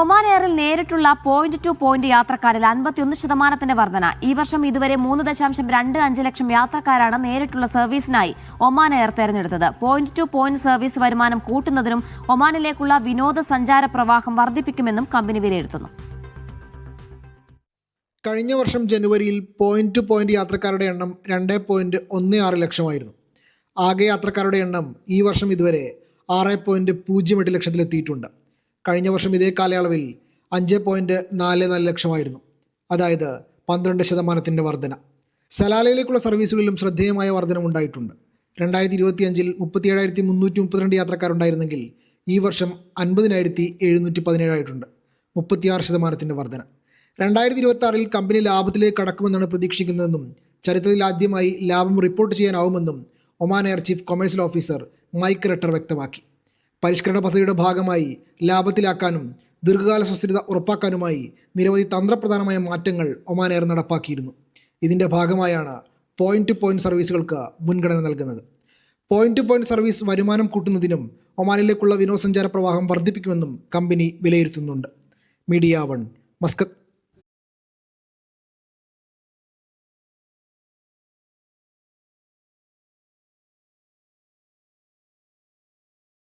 Oman എയറിൽ നേരിട്ടുള്ള point two point യാത്രക്കാരിൽ 51% വർധന. ഈ വർഷം ഇതുവരെ 3.25 ലക്ഷം യാത്രക്കാരാണ് നേരിട്ടുള്ള സർവീസിനായി ഒമാൻ എയർ തെരഞ്ഞെടുത്തത്. പോയിന്റ് ടു പോയിന്റ് സർവീസ് വരുമാനം കൂട്ടുന്നതിനും ഒമാനിലേക്കുള്ള വിനോദസഞ്ചാര പ്രവാഹം വർദ്ധിപ്പിക്കുമെന്നും കമ്പനി വിലയിരുത്തുന്നു. കഴിഞ്ഞ വർഷം ജനുവരിയിൽ പോയിന്റ് ടു പോയിന്റ് യാത്രക്കാരുടെ എണ്ണം 2.16 ലക്ഷമായിരുന്നു. ആകെ യാത്രക്കാരുടെ എണ്ണം ഈ വർഷം ഇതുവരെ 6.08 ലക്ഷത്തിലെത്തിയിട്ടുണ്ട്. കഴിഞ്ഞ വർഷം ഇതേ കാലയളവിൽ 5.44 ലക്ഷമായിരുന്നു. അതായത് 12% വർധന. സലാലയിലേക്കുള്ള സർവീസുകളിലും ശ്രദ്ധേയമായ വർധനമുണ്ടായിട്ടുണ്ട്. 2025-ൽ 37,332 യാത്രക്കാരുണ്ടായിരുന്നെങ്കിൽ ഈ വർഷം 50,717 ആയിട്ടുണ്ട്. 36% വർധന. 2026-ൽ കമ്പനി ലാഭത്തിലേക്ക് കടക്കുമെന്നാണ് പ്രതീക്ഷിക്കുന്നതെന്നും ചരിത്രത്തിൽ ആദ്യമായി ലാഭം റിപ്പോർട്ട് ചെയ്യാനാവുമെന്നും Oman Air chief commercial officer Mike Retter വ്യക്തമാക്കി. പരിഷ്കരണ പദ്ധതിയുടെ ഭാഗമായി ലാഭത്തിലാക്കാനും ദീർഘകാല സുസ്ഥിരത ഉറപ്പാക്കാനുമായി നിരവധി തന്ത്രപ്രധാനമായ മാറ്റങ്ങൾ ഒമാൻ എയർ നടപ്പാക്കിയിരുന്നു. ഇതിൻ്റെ ഭാഗമായാണ് പോയിന്റ് ടു പോയിന്റ് സർവീസുകൾക്ക് മുൻഗണന നൽകുന്നത്. പോയിന്റ് ടു പോയിന്റ് സർവീസ് വരുമാനം കൂട്ടുന്നതിനും ഒമാനിലേക്കുള്ള വിനോദസഞ്ചാര പ്രവാഹം വർദ്ധിപ്പിക്കുമെന്നും കമ്പനി വിലയിരുത്തുന്നുണ്ട്. Media 1, Muscat.